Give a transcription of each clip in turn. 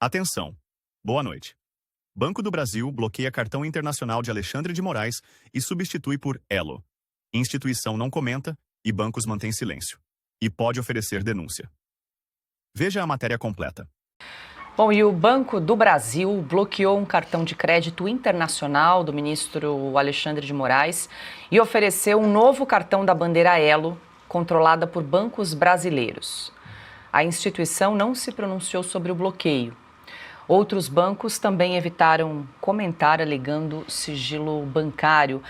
Atenção! Boa noite. Banco do Brasil bloqueia cartão internacional de Alexandre de Moraes e substitui por Elo. Instituição não comenta e bancos mantêm silêncio. E pode oferecer denúncia. Veja a matéria completa. Bom, e o Banco do Brasil bloqueou um cartão de crédito internacional do ministro Alexandre de Moraes e ofereceu um novo cartão da bandeira Elo, controlada por bancos brasileiros. A instituição não se pronunciou sobre o bloqueio. Outros bancos também evitaram comentar, alegando sigilo bancário.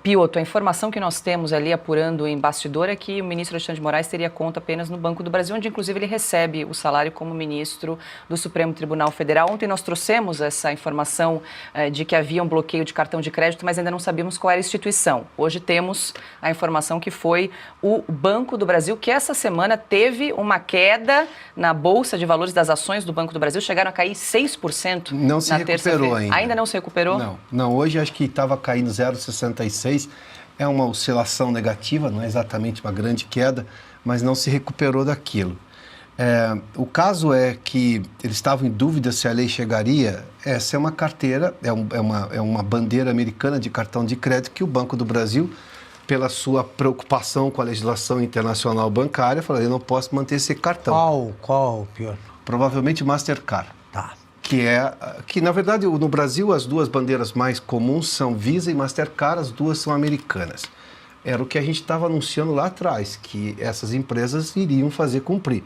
Piotr, a informação que nós temos ali apurando em bastidor é que o ministro Alexandre de Moraes teria conta apenas no Banco do Brasil, onde inclusive ele recebe o salário como ministro do Supremo Tribunal Federal. Ontem nós trouxemos essa informação de que havia um bloqueio de cartão de crédito, mas ainda não sabíamos qual era a instituição. Hoje temos a informação que foi o Banco do Brasil, que essa semana teve uma queda na Bolsa de Valores das ações do Banco do Brasil, chegaram a cair 6% não se recuperou ainda. Ainda não se recuperou? Não, hoje acho que estava caindo 0,66, é uma oscilação negativa, não é exatamente uma grande queda, mas não se recuperou daquilo. O caso é que eles estavam em dúvida se a lei chegaria. Essa é uma carteira, é uma bandeira americana de cartão de crédito que o Banco do Brasil, pela sua preocupação com a legislação internacional bancária, falou, eu não posso manter esse cartão. Qual, Piotr? Provavelmente Mastercard. Tá. Que na verdade, no Brasil, as duas bandeiras mais comuns são Visa e Mastercard, as duas são americanas. Era o que a gente estava anunciando lá atrás, que essas empresas iriam fazer cumprir.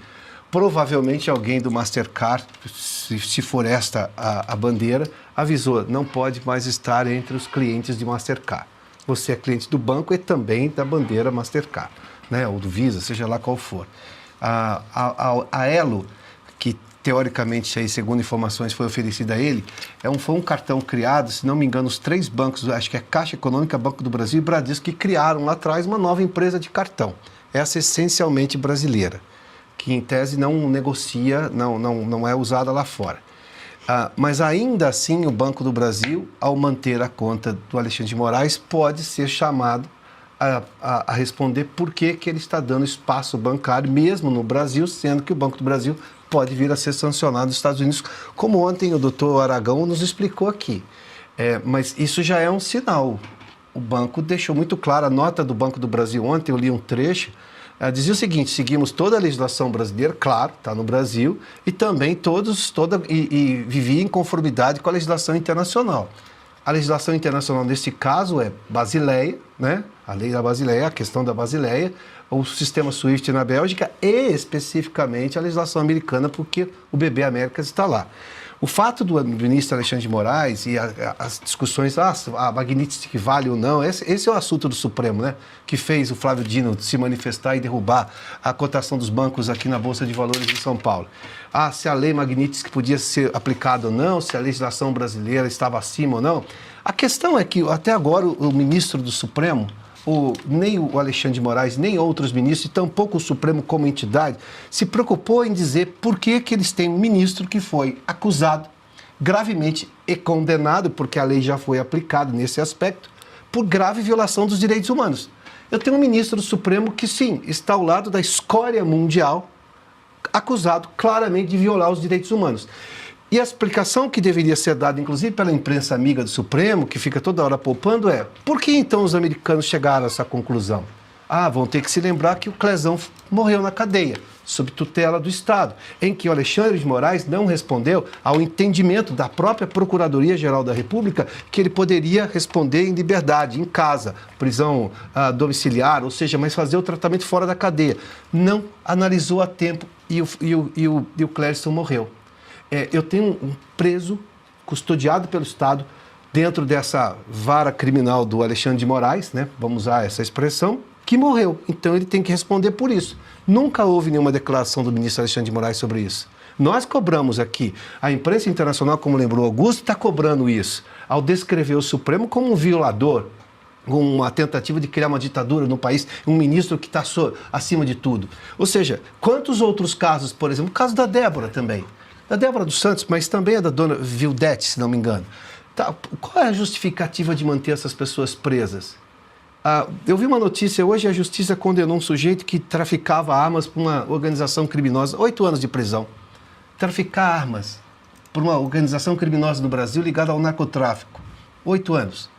Provavelmente alguém do Mastercard, se for esta a bandeira, avisou, não pode mais estar entre os clientes de Mastercard. Você é cliente do banco e também da bandeira Mastercard, né? Ou do Visa, seja lá qual for. A Elo, que teoricamente, aí, segundo informações, foi oferecida a ele, foi um cartão criado, se não me engano, os três bancos, acho que é Caixa Econômica, Banco do Brasil e Bradesco, que criaram lá atrás uma nova empresa de cartão. Essa essencialmente brasileira, que em tese não negocia, não é usada lá fora. Mas ainda assim, o Banco do Brasil, ao manter a conta do Alexandre de Moraes, pode ser chamado a responder por que ele está dando espaço bancário, mesmo no Brasil, sendo que o Banco do Brasil pode vir a ser sancionado nos Estados Unidos, como ontem o doutor Aragão nos explicou aqui. Mas isso já é um sinal. O banco deixou muito claro, a nota do Banco do Brasil ontem, eu li um trecho, dizia o seguinte, seguimos toda a legislação brasileira, claro, está no Brasil, e também e vivia em conformidade com a legislação internacional. A legislação internacional, nesse caso, é Basileia, né? A lei da Basileia, a questão da Basileia, o sistema SWIFT na Bélgica e, especificamente, a legislação americana, porque o BB Américas está lá. O fato do ministro Alexandre de Moraes e as discussões, a Magnitsky vale ou não, esse é o assunto do Supremo, né? Que fez o Flávio Dino se manifestar e derrubar a cotação dos bancos aqui na Bolsa de Valores de São Paulo. Se a lei Magnitsky podia ser aplicada ou não, se a legislação brasileira estava acima ou não. A questão é que, até agora, o ministro do Supremo, nem o Alexandre de Moraes, nem outros ministros, e tampouco o Supremo como entidade, se preocupou em dizer por que eles têm um ministro que foi acusado gravemente e condenado, porque a lei já foi aplicada nesse aspecto, por grave violação dos direitos humanos. Eu tenho um ministro do Supremo que, sim, está ao lado da escória mundial, acusado claramente de violar os direitos humanos. E a explicação que deveria ser dada, inclusive pela imprensa amiga do Supremo, que fica toda hora poupando, por que então os americanos chegaram a essa conclusão? Vão ter que se lembrar que o Clesão morreu na cadeia, sob tutela do Estado, em que o Alexandre de Moraes não respondeu ao entendimento da própria Procuradoria-Geral da República que ele poderia responder em liberdade, em casa, prisão domiciliar, ou seja, mas fazer o tratamento fora da cadeia. Não analisou a tempo e o Clesão morreu. Eu tenho um preso, custodiado pelo Estado, dentro dessa vara criminal do Alexandre de Moraes, né? Vamos usar essa expressão, que morreu. Então ele tem que responder por isso. Nunca houve nenhuma declaração do ministro Alexandre de Moraes sobre isso. Nós cobramos aqui. A imprensa internacional, como lembrou Augusto, está cobrando isso, ao descrever o Supremo como um violador, uma tentativa de criar uma ditadura no país, um ministro que está acima de tudo. Ou seja, quantos outros casos, por exemplo, o caso da Débora também, da Débora dos Santos, mas também a da dona Vildete, se não me engano. Qual é a justificativa de manter essas pessoas presas? Eu vi uma notícia hoje, a justiça condenou um sujeito que traficava armas para uma organização criminosa, 8 anos de prisão. Traficar armas. por uma organização criminosa no Brasil ligada ao narcotráfico. 8 anos.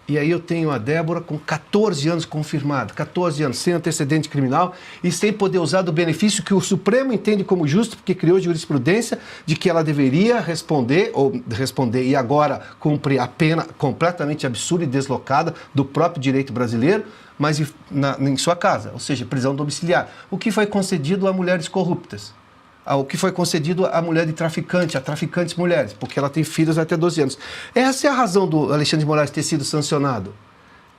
E aí eu tenho a Débora com 14 anos confirmada, 14 anos, sem antecedente criminal e sem poder usar do benefício que o Supremo entende como justo, porque criou jurisprudência de que ela deveria responder e agora cumprir a pena completamente absurda e deslocada do próprio direito brasileiro, mas em sua casa, ou seja, prisão domiciliar. O que foi concedido a mulheres corruptas. O que foi concedido à mulher de traficante, a traficantes mulheres, porque ela tem filhos até 12 anos. Essa é a razão do Alexandre de Moraes ter sido sancionado.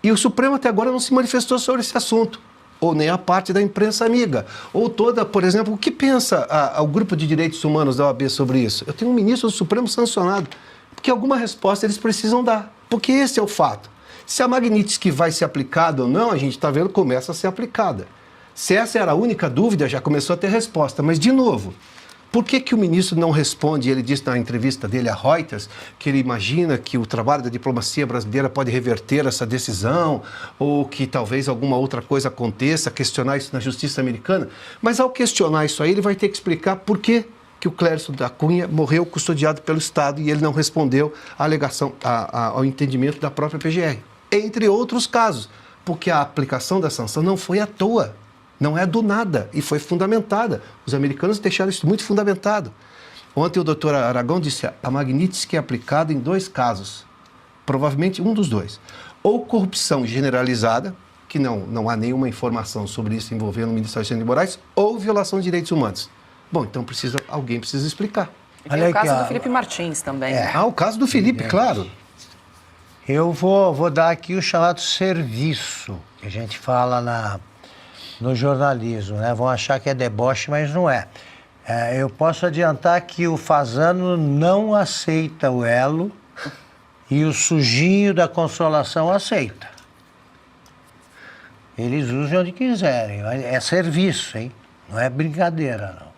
E o Supremo até agora não se manifestou sobre esse assunto, ou nem a parte da imprensa amiga, ou toda, por exemplo, o que pensa o grupo de direitos humanos da OAB sobre isso? Eu tenho um ministro do Supremo sancionado, porque alguma resposta eles precisam dar, porque esse é o fato. Se a Magnitsky vai ser aplicada ou não, a gente está vendo que começa a ser aplicada. Se essa era a única dúvida, já começou a ter resposta. Mas, de novo, por que o ministro não responde? Ele disse na entrevista dele a Reuters que ele imagina que o trabalho da diplomacia brasileira pode reverter essa decisão ou que talvez alguma outra coisa aconteça, questionar isso na justiça americana. Mas, ao questionar isso aí, ele vai ter que explicar por que o Clérison da Cunha morreu custodiado pelo Estado e ele não respondeu à alegação, ao entendimento da própria PGR. Entre outros casos, porque a aplicação da sanção não foi à toa. Não é do nada e foi fundamentada. Os americanos deixaram isso muito fundamentado. Ontem o doutor Aragão disse a Magnitsky é aplicada em 2 casos. Provavelmente um dos 2. Ou corrupção generalizada, que não há nenhuma informação sobre isso envolvendo o ministro Alexandre de Moraes, ou violação de direitos humanos. Bom, então alguém precisa explicar. E tem o caso do Felipe Martins também. O caso do Felipe, claro. Eu vou dar aqui o chamado serviço, que a gente fala no jornalismo, né? Vão achar que é deboche, mas não é. Eu posso adiantar que o Fasano não aceita o Elo e o sujinho da Consolação aceita. Eles usam onde quiserem. É serviço, hein? Não é brincadeira, não.